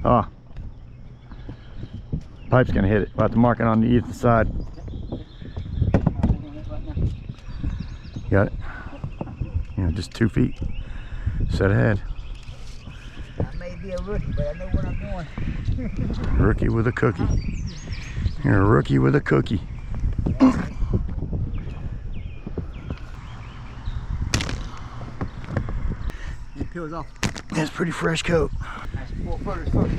Oh, pipe's gonna hit it. We'll have to mark it on the either side. Got it? You know, just 2 feet. Set ahead. I may be a rookie, but I know what I'm doing. Rookie with a cookie. You're a rookie with a cookie. It peels off. That's pretty fresh coat. That's 4 footers first.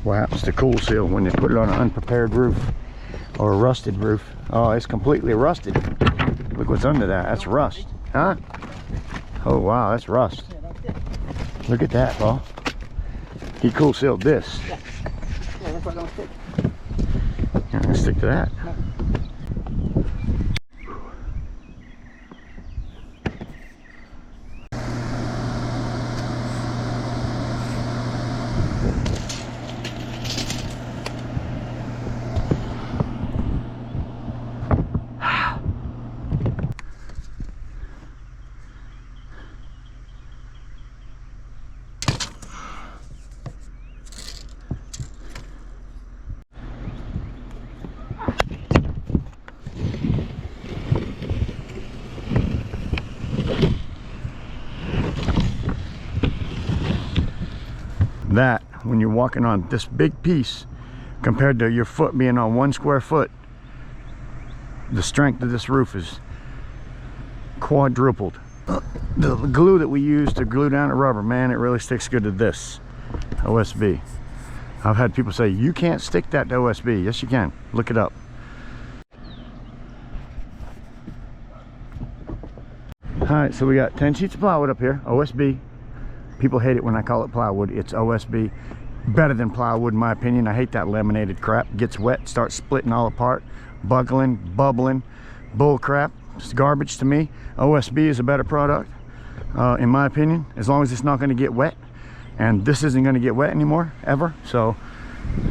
What happens to cool seal when they put it on an unprepared roof or a rusted roof? Oh, it's completely rusted. Look what's under that. That's rust. Huh? Oh, wow, that's rust. Look at that, Paul. He cool sealed this. Yeah, that's what's gonna stick. I'm gonna stick to that. That, when you're walking on this big piece compared to your foot being on 1 square foot, the strength of this roof is quadrupled. The glue that we use to glue down the rubber, man, it really sticks good to this OSB. I've had people say, you can't stick that to OSB. Yes, you can. Look it up. All right, so we got 10 sheets of plywood up here, OSB. People hate it when I call it plywood. It's OSB. Better than plywood in my opinion. I hate that laminated crap. Gets wet, starts splitting all apart, buckling, bubbling, bull crap. It's garbage to me. OSB is a better product in my opinion, as long as it's not going to get wet. And this isn't going to get wet anymore, ever. So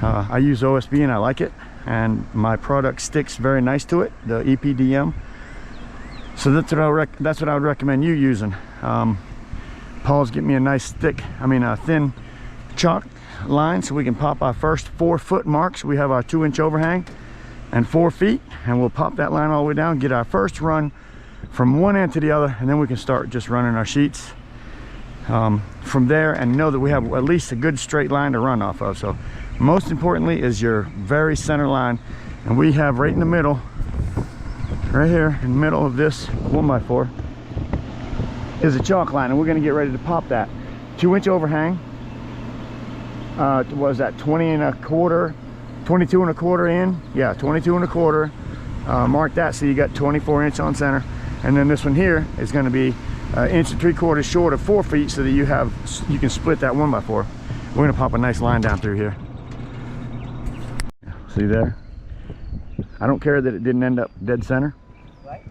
I use OSB and I like it. And my product sticks very nice to it, the Epdm. So that's what I would recommend you using. Paul's getting me a nice thin chalk line so we can pop our first 4 foot marks. We have our 2-inch overhang and 4 feet, and we'll pop that line all the way down, get our first run from one end to the other, and then we can start just running our sheets from there, and know that we have at least a good straight line to run off of. So most importantly is your very center line, and we have right in the middle, right here in the middle of this 1x4 is a chalk line, and we're going to get ready to pop that 2-inch overhang. What was that, 20 1/4, 22 1/4 in? Yeah, 22 1/4. Mark that so you got 24 inch on center, and then this one here is going to be 1 3/4 inches short of 4 feet, so that you can split that 1x4. We're going to pop a nice line down through here. See there? I don't care that it didn't end up dead center. Right.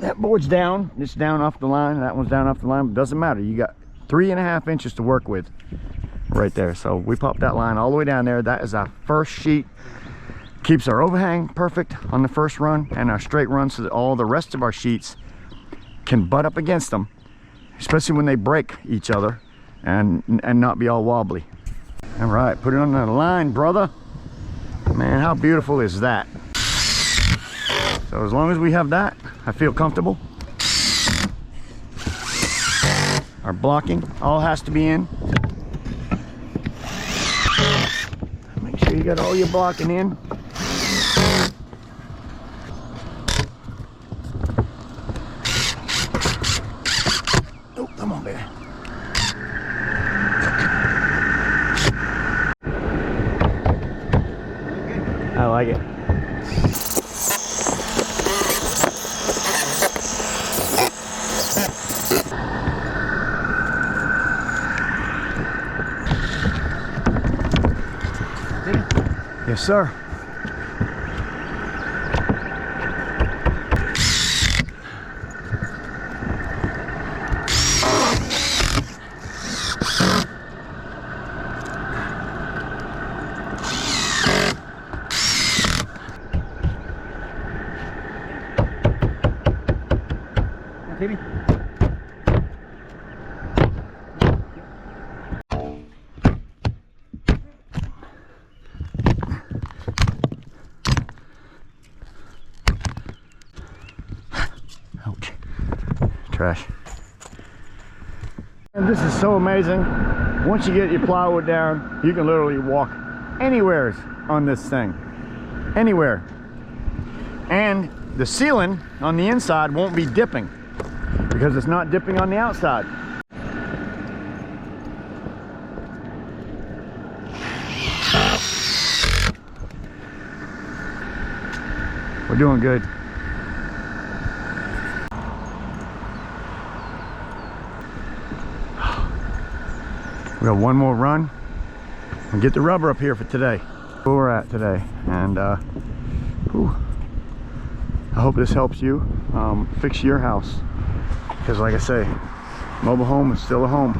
That board's down, it's down off the line, that one's down off the line, but it doesn't matter. You got 3.5 inches to work with right there. So we popped that line all the way down there. That is our first sheet. Keeps our overhang perfect on the first run and our straight run, so that all the rest of our sheets can butt up against them, especially when they break each other, and not be all wobbly. All right, put it on the line, brother. Man, how beautiful is that? So as long as we have that, I feel comfortable. Our blocking all has to be in. Make sure you got all your blocking in. Oh, come on, baby. I like it. Yes, sir. Baby. Ouch. Trash. And this is so amazing. Once you get your plywood down, you can literally walk anywhere on this thing. Anywhere. And the ceiling on the inside won't be dipping because it's not dipping on the outside. We're doing good. We got one more run and get the rubber up here for today. Where we're at today, and whew, I hope this helps you fix your house, because like I say, mobile home is still a home.